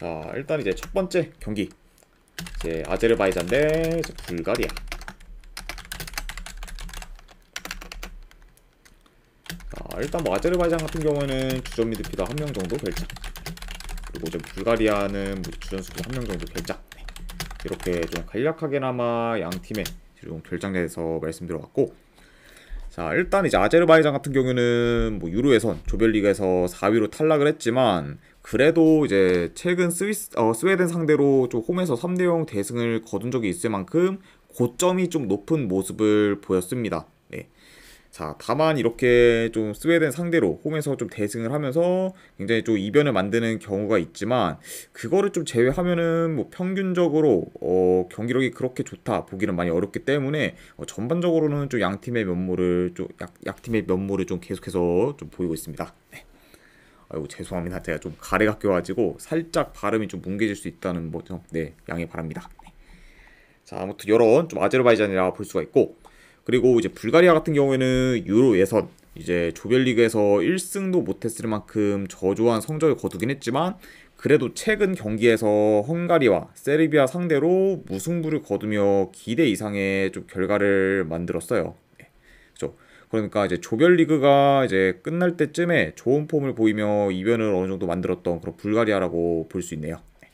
자, 일단 이제 첫 번째 경기 이제 아제르바이잔 대 이제 불가리아. 자, 일단 뭐 아제르바이잔 같은 경우에는 주전 미드필더 1명 정도 결장, 그리고 이제 불가리아는 뭐 주전 수비 1명 정도 결장. 네. 이렇게 좀 간략하게나마 양 팀의 좀 결장에서 말씀드려봤고, 자, 일단 이제 아제르바이잔 같은 경우는 뭐 유로 예선 조별리그에서 4위로 탈락을 했지만, 그래도 이제 최근 스웨덴 상대로 좀 홈에서 3대0 대승을 거둔 적이 있을 만큼 고점이 좀 높은 모습을 보였습니다. 네. 자, 다만 이렇게 좀 스웨덴 상대로 홈에서 좀 대승을 하면서 굉장히 좀 이변을 만드는 경우가 있지만, 그거를 좀 제외하면은 뭐 평균적으로 경기력이 그렇게 좋다 보기는 많이 어렵기 때문에 전반적으로는 좀 양팀의 면모를 좀 약팀의 면모를 좀 계속해서 좀 보이고 있습니다. 네. 아이고 죄송합니다. 제가 좀 가래가 껴가지고 살짝 발음이 좀 뭉개질 수 있다는 뭐죠? 네, 양해 바랍니다. 네. 자, 아무튼 이런 좀 아제르바이잔이라 볼 수가 있고, 그리고 이제 불가리아 같은 경우에는 유로 예선 이제 조별리그에서 1승도 못했을 만큼 저조한 성적을 거두긴 했지만, 그래도 최근 경기에서 헝가리와 세르비아 상대로 무승부를 거두며 기대 이상의 좀 결과를 만들었어요. 네. 그렇죠. 그러니까 이제 조별리그가 이제 끝날 때쯤에 좋은 폼을 보이며 이변을 어느 정도 만들었던 그런 불가리아라고 볼 수 있네요. 네.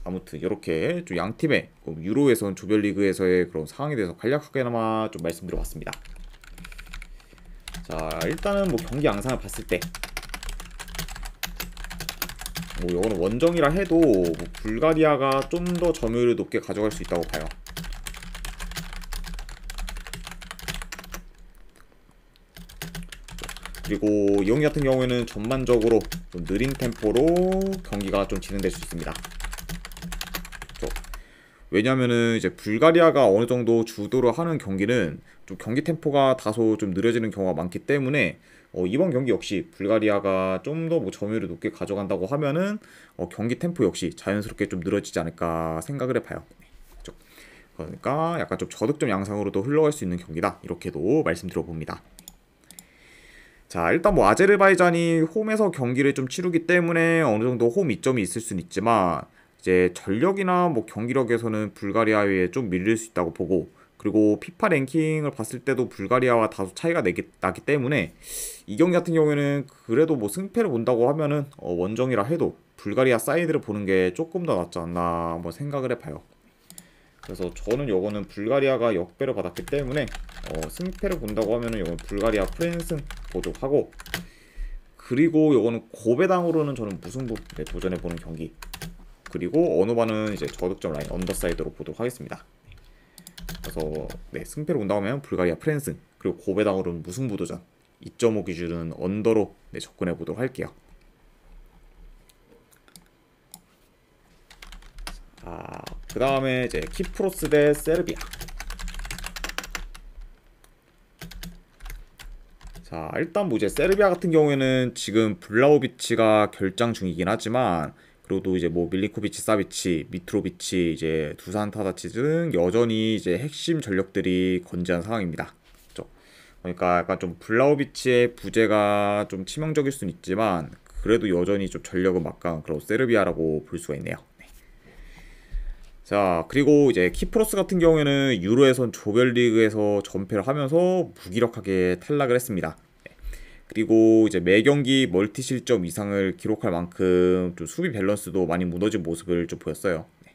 아무튼 이렇게 좀 양 팀의 유로 예선 조별리그에서의 그런 상황에 대해서 간략하게나마 좀 말씀드려봤습니다. 자, 일단은 뭐 경기 양상을 봤을 때 뭐 이거는 원정이라 해도 뭐 불가리아가 좀 더 점유율을 높게 가져갈 수 있다고 봐요. 그리고 이 경기 같은 경우에는 전반적으로 좀 느린 템포로 경기가 좀 진행될 수 있습니다. 왜냐면은 이제 불가리아가 어느 정도 주도를 하는 경기는 좀 경기 템포가 다소 좀 느려지는 경우가 많기 때문에 이번 경기 역시 불가리아가 좀 더 뭐 점유율을 높게 가져간다고 하면은 경기 템포 역시 자연스럽게 좀 늘어지지 않을까 생각을 해봐요. 그렇죠? 그러니까 약간 좀 저득점 양상으로도 흘러갈 수 있는 경기다, 이렇게도 말씀드려봅니다. 자, 일단 뭐 아제르바이잔이 홈에서 경기를 좀 치르기 때문에 어느 정도 홈 이점이 있을 수는 있지만, 이제 전력이나 뭐 경기력에서는 불가리아에 좀 밀릴 수 있다고 보고, 그리고 피파 랭킹을 봤을 때도 불가리아와 다소 차이가 나기 때문에 이 경기 같은 경우에는 그래도 뭐 승패를 본다고 하면은 원정이라 해도 불가리아 사이드를 보는 게 조금 더 낫지 않나 한번 생각을 해봐요. 그래서 저는 요거는 불가리아가 역배를 받았기 때문에 승패를 본다고 하면은 요건 불가리아 프랜승 보도록 하고, 그리고 요거는 고배당으로는 저는 무승부 도전해보는 경기, 그리고 어느바는 이제 저득점 라인 언더사이드로 보도록 하겠습니다. 그래서 네, 승패를 본다고 하면 불가리아 프랜승, 그리고 고배당으로는 무승부 도전, 2.5 기준은 언더로 접근해 보도록 할게요. 그 다음에 이제 키프로스 대 세르비아. 자, 일단 뭐 이제 세르비아 같은 경우에는 지금 블라우비치가 결장 중이긴 하지만, 그리고 이제 뭐 밀리코비치, 사비치, 미트로비치, 이제 두산 타다치 등 여전히 이제 핵심 전력들이 건재한 상황입니다. 그렇죠? 그러니까 약간 좀 블라우비치의 부재가 좀 치명적일 수는 있지만, 그래도 여전히 좀 전력은 막강한 그런 세르비아라고 볼 수가 있네요. 네. 자, 그리고 이제 키프로스 같은 경우에는 유로 예선 조별리그에서 전패를 하면서 무기력하게 탈락을 했습니다. 그리고 이제 매 경기 멀티 실점 이상을 기록할 만큼 좀 수비 밸런스도 많이 무너진 모습을 좀 보였어요. 네.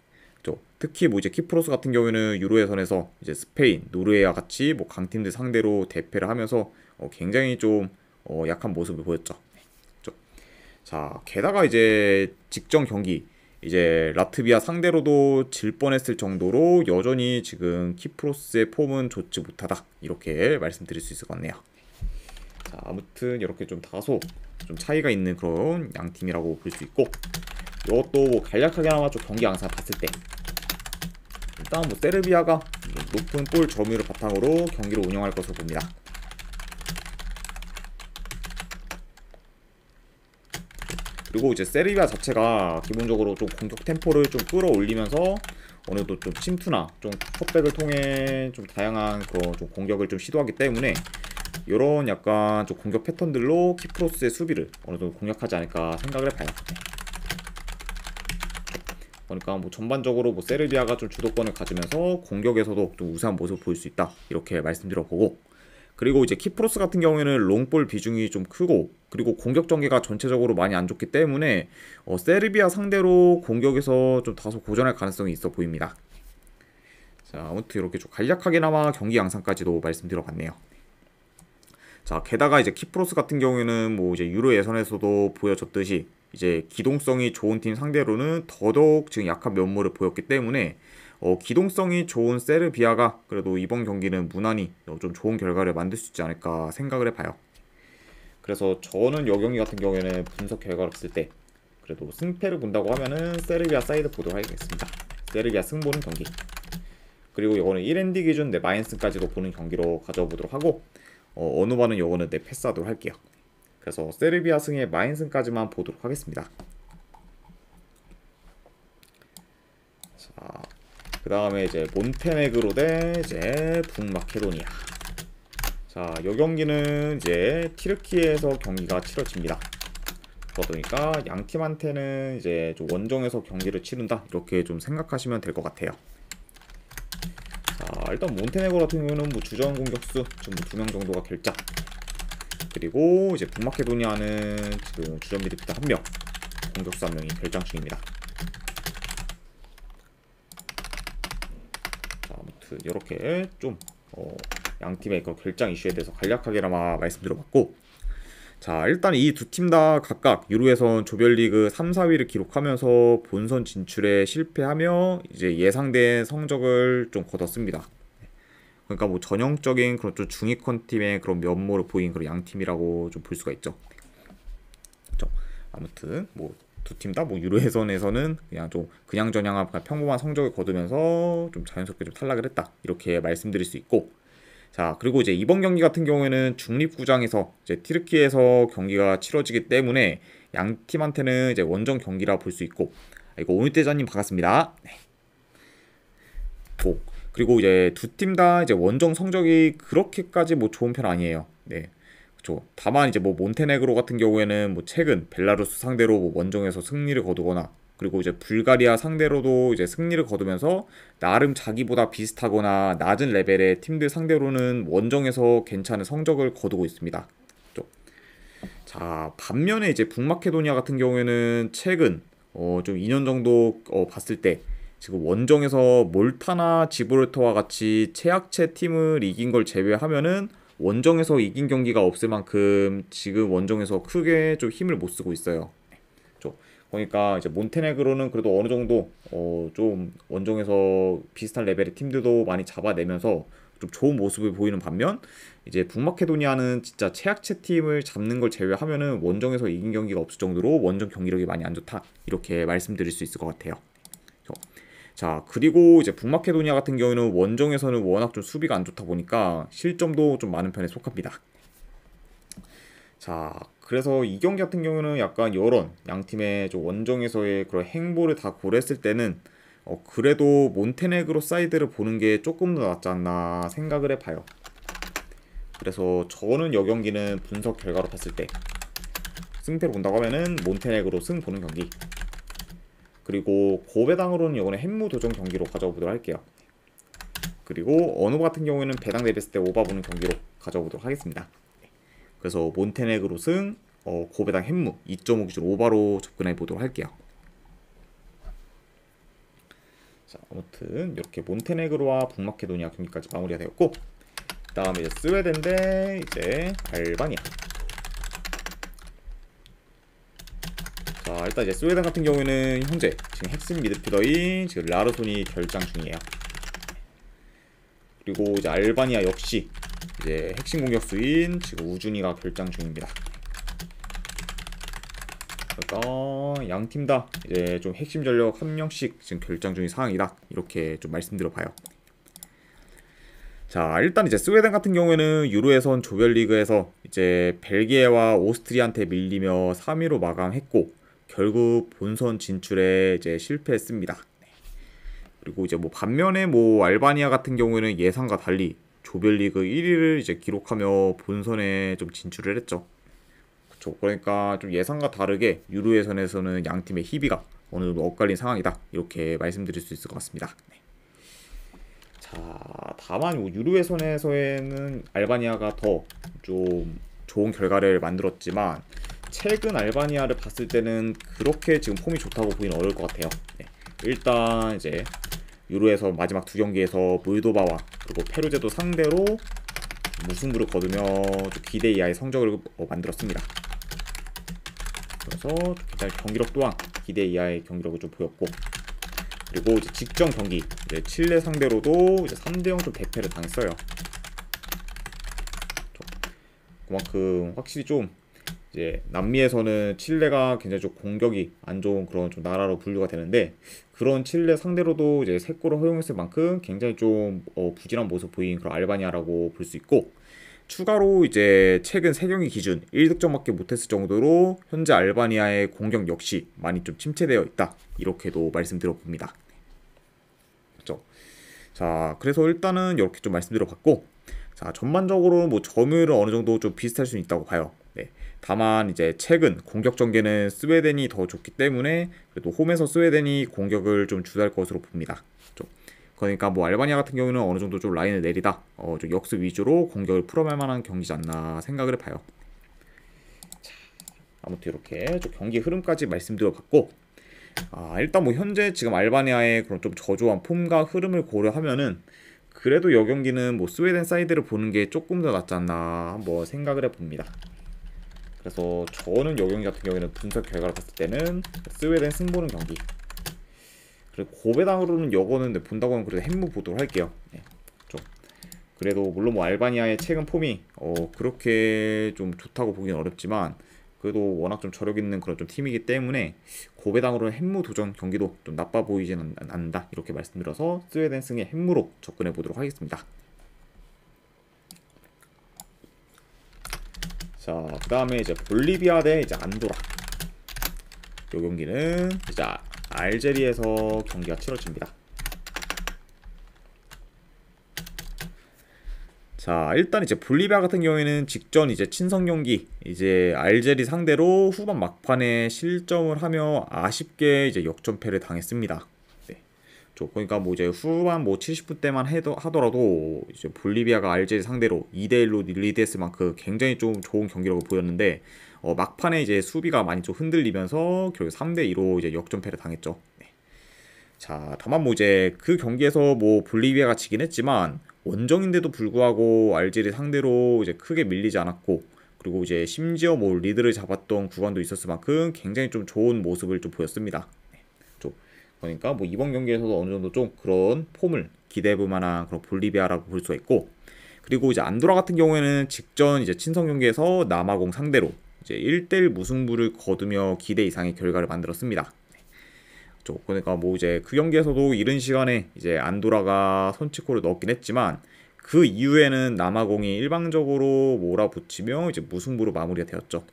특히 뭐 이제 키프로스 같은 경우에는 유로 예선에서 이제 스페인, 노르웨이와 같이 뭐 강팀들 상대로 대패를 하면서 굉장히 좀 약한 모습을 보였죠. 네. 자, 게다가 이제 직전 경기 이제 라트비아 상대로도 질 뻔했을 정도로 여전히 지금 키프로스의 폼은 좋지 못하다, 이렇게 말씀드릴 수 있을 것 같네요. 자, 아무튼 이렇게 좀 다소 좀 차이가 있는 그런 양 팀이라고 볼 수 있고, 이것도 뭐 간략하게나마 좀 경기 양상 봤을 때 일단 뭐 세르비아가 높은 볼 점유율을 바탕으로 경기를 운영할 것으로 봅니다. 그리고 이제 세르비아 자체가 기본적으로 좀 공격 템포를 좀 끌어올리면서 어느 정도 좀 침투나 좀 컷백을 통해 좀 다양한 그런 좀 공격을 좀 시도하기 때문에, 이런 약간 좀 공격 패턴들로 키프로스의 수비를 어느 정도 공략하지 않을까 생각을 해봐요. 그러니까 뭐 전반적으로 뭐 세르비아가 좀 주도권을 가지면서 공격에서도 좀 우세한 모습을 보일 수 있다 이렇게 말씀드려보고, 그리고 이제 키프로스 같은 경우에는 롱볼 비중이 좀 크고 그리고 공격 전개가 전체적으로 많이 안 좋기 때문에 세르비아 상대로 공격에서 좀 다소 고전할 가능성이 있어 보입니다. 자, 아무튼 이렇게 좀 간략하게나마 경기 양상까지도 말씀드려봤네요. 자, 게다가 이제 키프로스 같은 경우에는 뭐 이제 유로 예선에서도 보여줬듯이 이제 기동성이 좋은 팀 상대로는 더더욱 지금 약한 면모를 보였기 때문에 기동성이 좋은 세르비아가 그래도 이번 경기는 무난히 좀 좋은 결과를 만들 수 있지 않을까 생각을 해봐요. 그래서 저는 이 경기 같은 경우에는 분석 결과를 봤을 때 그래도 승패를 본다고 하면은 세르비아 사이드 보도록 하겠습니다. 세르비아 승 보는 경기. 그리고 이거는 1엔드 기준 내 마인스까지도 보는 경기로 가져보도록 하고, 어느 바는 이거는 내 패스하도록 할게요. 그래서 세르비아 승의 마인스까지만 보도록 하겠습니다. 자, 그 다음에 이제 몬테네그로 대 이제 북마케도니아. 자, 이 경기는 이제 티르키에서 경기가 치러집니다. 그러다 보니까 양 팀한테는 이제 좀 원정에서 경기를 치른다 이렇게 좀 생각하시면 될 것 같아요. 자, 일단 몬테네그로 같은 경우는 뭐 주전 공격수 지금 2명 정도가 결장. 그리고 이제 북마케도니아는 지금 주전 미드필더 1명, 공격수 1명이 결장 중입니다. 자, 아무튼 이렇게 좀 양팀의 그런 결장 이슈에 대해서 간략하게나마 말씀드려봤고, 자, 일단 이 두 팀 다 각각 유로예선 조별리그 3, 4위를 기록하면서 본선 진출에 실패하며 이제 예상된 성적을 좀 거뒀습니다. 그러니까 뭐 전형적인 그런 좀 중위권 팀의 그런 면모를 보인 그런 양 팀이라고 좀 볼 수가 있죠. 그렇죠? 아무튼 뭐 두 팀 다 뭐 유로예선에서는 그냥 좀 그냥저냥한 평범한 성적을 거두면서 좀 자연스럽게 좀 탈락을 했다 이렇게 말씀드릴 수 있고, 자, 그리고 이제 이번 경기 같은 경우에는 중립구장에서 이제 티르키에서 경기가 치러지기 때문에 양 팀한테는 이제 원정 경기라 볼 수 있고, 이거 오늘대자님 반갑습니다. 네. 그리고 이제 두 팀 다 이제 원정 성적이 그렇게까지 뭐 좋은 편 아니에요. 네, 그렇죠. 다만 이제 뭐 몬테네그로 같은 경우에는 뭐 최근 벨라루스 상대로 뭐 원정에서 승리를 거두거나, 그리고 이제 불가리아 상대로도 이제 승리를 거두면서 나름 자기보다 비슷하거나 낮은 레벨의 팀들 상대로는 원정에서 괜찮은 성적을 거두고 있습니다. 그렇죠? 자, 반면에 이제 북마케도니아 같은 경우에는 최근 좀 2년 정도 봤을 때 지금 원정에서 몰타나 지브롤터와 같이 최약체 팀을 이긴 걸 제외하면은 원정에서 이긴 경기가 없을 만큼 지금 원정에서 크게 좀 힘을 못 쓰고 있어요. 그러니까 이제 몬테네그로는 그래도 어느 정도 좀 원정에서 비슷한 레벨의 팀들도 많이 잡아내면서 좀 좋은 모습을 보이는 반면, 이제 북마케도니아는 진짜 최약체 팀을 잡는 걸 제외하면은 원정에서 이긴 경기가 없을 정도로 원정 경기력이 많이 안 좋다 이렇게 말씀드릴 수 있을 것 같아요. 자, 그리고 이제 북마케도니아 같은 경우는 원정에서는 워낙 좀 수비가 안 좋다 보니까 실점도 좀 많은 편에 속합니다. 자, 그래서 이 경기 같은 경우는 약간 이런 양팀의 좀 원정에서의 그런 행보를 다 고려했을 때는 그래도 몬테네그로 사이드를 보는 게 조금 더 낫지 않나 생각을 해봐요. 그래서 저는 이 경기는 분석 결과로 봤을 때 승패를 본다고 하면은 몬테네그로 승 보는 경기, 그리고 고배당으로는 이번에 햄무 도전 경기로 가져보도록 할게요. 그리고 어느 같은 경우에는 배당 내렸을 때 오바 보는 경기로 가져보도록 하겠습니다. 그래서 몬테네그로 승, 고배당 햄무 2.5 기준 오바로 접근해 보도록 할게요. 자, 아무튼 이렇게 몬테네그로와 북마케도니아 경기까지 마무리가 되었고, 그 다음에 이제 스웨덴 대 이제 알바니아. 자, 일단 이제 스웨덴 같은 경우에는 현재 지금 핵심 미드필더인 지금 라르손이 결장 중이에요. 그리고 이제 알바니아 역시 이제 핵심 공격수인 지금 우준이가 결장 중입니다. 그러니까 양 팀 다 이제 좀 핵심 전력 한 명씩 지금 결장 중인 상황이다 이렇게 좀 말씀드려봐요. 자, 일단 이제 스웨덴 같은 경우에는 유로예선 조별리그에서 이제 벨기에와 오스트리아한테 밀리며 3위로 마감했고 결국 본선 진출에 이제 실패했습니다. 그리고 이제 뭐 반면에 뭐 알바니아 같은 경우에는 예상과 달리 조별리그 1위를 이제 기록하며 본선에 좀 진출을 했죠. 그러니까 좀 예상과 다르게 유로 예선에서는 양 팀의 희비가 어느 정도 엇갈린 상황이다, 이렇게 말씀드릴 수 있을 것 같습니다. 네. 자, 다만 유로 예선에서는 알바니아가 더 좀 좋은 결과를 만들었지만 최근 알바니아를 봤을 때는 그렇게 지금 폼이 좋다고 보기는 어려울 것 같아요. 네. 일단 이제 유로에서 마지막 두 경기에서 몰도바와 그리고 페루제도 상대로 무승부를 거두며 좀 기대 이하의 성적을 만들었습니다. 그래서 일단 경기력 또한 기대 이하의 경기력을 좀 보였고, 그리고 이제 직전 경기 이제 칠레 상대로도 이제 3대0 좀 대패를 당했어요. 그만큼 확실히 좀 이제 남미에서는 칠레가 굉장히 좀 공격이 안 좋은 그런 좀 나라로 분류가 되는데, 그런 칠레 상대로도 이제 3골을 허용했을 만큼 굉장히 좀 부진한 모습 보인 그런 알바니아라고 볼 수 있고, 추가로 이제 최근 3경기 기준 1득점밖에 못했을 정도로 현재 알바니아의 공격 역시 많이 좀 침체되어 있다, 이렇게도 말씀드려 봅니다. 그렇죠? 자, 그래서 일단은 이렇게 좀 말씀드려 봤고, 자, 전반적으로 뭐 점유율은 어느 정도 좀 비슷할 수 있다고 봐요. 네. 다만 이제 최근 공격 전개는 스웨덴이 더 좋기 때문에 그래도 홈에서 스웨덴이 공격을 좀 주도할 것으로 봅니다. 그러니까 뭐 알바니아 같은 경우는 어느 정도 좀 라인을 내리다 좀 역습 위주로 공격을 풀어갈 만한 경기지 않나 생각을 해봐요. 자, 아무튼 이렇게 좀 경기 흐름까지 말씀드려봤고, 일단 뭐 현재 지금 알바니아의 그런 좀 저조한 폼과 흐름을 고려하면은 그래도 이 경기는 뭐 스웨덴 사이드를 보는 게 조금 더 낫지 않나 한번 생각을 해봅니다. 그래서 저는 이 경기 같은 경우에는 분석 결과를 봤을 때는 스웨덴 승보는 경기, 그리고 고배당으로는 여거는 본다고 하면 그래도 햄무 보도록 할게요. 네, 좀 그래도 물론 뭐 알바니아의 최근 폼이 그렇게 좀 좋다고 보기는 어렵지만 그래도 워낙 좀 저력 있는 그런 좀 팀이기 때문에 고배당으로는 햄무 도전 경기도 좀 나빠 보이지는 않는다, 이렇게 말씀드려서 스웨덴 승의 햄무로 접근해 보도록 하겠습니다. 자, 그 다음에 이제 볼리비아 대 이제 안도라. 이 경기는 이제 알제리에서 경기가 치러집니다. 자, 일단 이제 볼리비아 같은 경우에는 직전 이제 친선 경기 이제 알제리 상대로 후반 막판에 실점을 하며 아쉽게 이제 역전패를 당했습니다. 네. 그러니까 뭐 이제 후반 뭐 70분 때만 하더라도 이제 볼리비아가 알제리 상대로 2대1로 리드했을 만큼 굉장히 좀 좋은 경기력을 보였는데 막판에 이제 수비가 많이 좀 흔들리면서 결국 3대2로 이제 역전패를 당했죠. 네. 자, 다만 뭐 이제 그 경기에서 뭐 볼리비아가 지긴 했지만 원정인데도 불구하고 알제리 상대로 이제 크게 밀리지 않았고, 그리고 이제 심지어 뭐 리드를 잡았던 구간도 있었을 만큼 굉장히 좀 좋은 모습을 좀 보였습니다. 네. 그러니까 뭐 이번 경기에서도 어느 정도 좀 그런 폼을 기대해볼 만한 그런 볼리비아라고 볼 수가 있고, 그리고 이제 안도라 같은 경우에는 직전 이제 친선 경기에서 남아공 상대로 이제 1대1 무승부를 거두며 기대 이상의 결과를 만들었습니다. 그러니까 뭐 이제 그 경기에서도 이른 시간에 이제 안도라가 선취골을 넣었긴 했지만 그 이후에는 남아공이 일방적으로 몰아붙이며 이제 무승부로 마무리가 되었죠.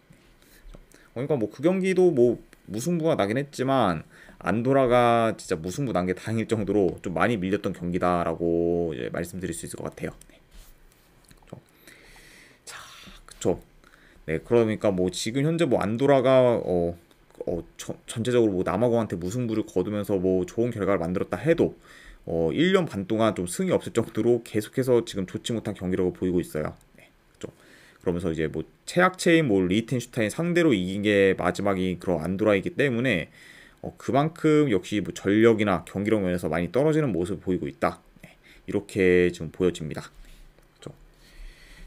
그러니까 뭐 그 경기도 뭐 무승부가 나긴 했지만 안도라가 진짜 무승부 난 게 다행일 정도로 좀 많이 밀렸던 경기다라고 이제 말씀드릴 수 있을 것 같아요. 네. 자, 그쵸. 네, 그러니까 뭐 지금 현재 뭐 안도라가 전체적으로 뭐 남아공한테 무승부를 거두면서 뭐 좋은 결과를 만들었다 해도 1년 반 동안 좀 승이 없을 정도로 계속해서 지금 좋지 못한 경기력을 보이고 있어요. 네, 그렇죠. 그러면서 이제 뭐 최약체인 뭐 리히텐슈타인 상대로 이긴 게 마지막이 그런 안도라이기 때문에 그만큼 역시 뭐 전력이나 경기력 면에서 많이 떨어지는 모습을 보이고 있다. 네, 이렇게 지금 보여집니다. 그렇죠.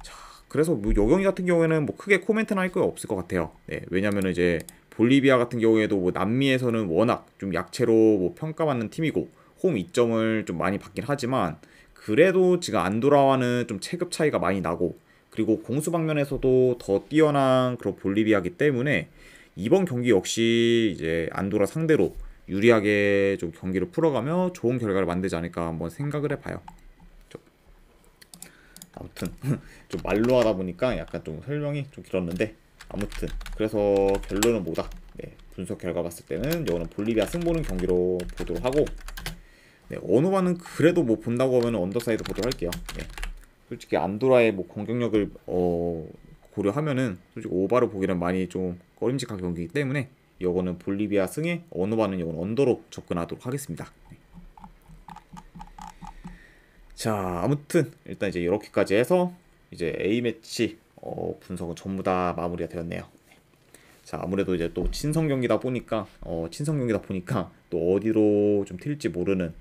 자, 그래서 뭐 요 경기 같은 경우에는 뭐 크게 코멘트는 할 거 없을 것 같아요. 네, 왜냐면은 이제 볼리비아 같은 경우에도 뭐 남미에서는 워낙 좀 약체로 뭐 평가받는 팀이고 홈 이점을 좀 많이 받긴 하지만 그래도 지금 안도라와는 좀 체급 차이가 많이 나고, 그리고 공수 방면에서도 더 뛰어난 그런 볼리비아이기 때문에 이번 경기 역시 이제 안도라 상대로 유리하게 좀 경기를 풀어가며 좋은 결과를 만들지 않을까 한번 생각을 해봐요. 아무튼 좀 말로 하다 보니까 약간 좀 설명이 좀 길었는데, 아무튼 그래서 결론은 뭐다. 네, 분석 결과 봤을 때는 이거는 볼리비아 승보는 경기로 보도록 하고, 네, 어느 반은 그래도 뭐 본다고 하면 언더사이드 보도록 할게요. 네, 솔직히 안도라의 뭐 공격력을 고려하면은 솔직히 오바를 보기는 많이 좀 꺼림직한 경기이기 때문에 이거는 볼리비아 승에 어느바는 이건 언더로 접근하도록 하겠습니다. 자, 아무튼 일단 이제 이렇게까지 해서 이제 A매치 분석은 전부 다 마무리가 되었네요. 자, 아무래도 이제 또 친선 경기다 보니까 또 어디로 좀 튈지 모르는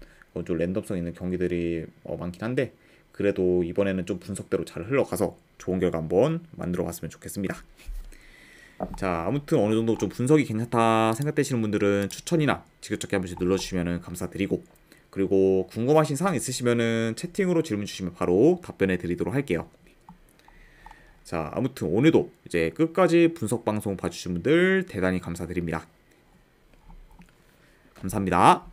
좀 랜덤성 있는 경기들이 많긴 한데, 그래도 이번에는 좀 분석대로 잘 흘러가서 좋은 결과 한번 만들어 봤으면 좋겠습니다. 자, 아무튼 어느 정도 좀 분석이 괜찮다 생각되시는 분들은 추천이나 지긋찾기 한 번씩 눌러주시면 감사드리고, 그리고 궁금하신 사항 있으시면은 채팅으로 질문 주시면 바로 답변해 드리도록 할게요. 자, 아무튼 오늘도 이제 끝까지 분석 방송 봐주신 분들 대단히 감사드립니다. 감사합니다.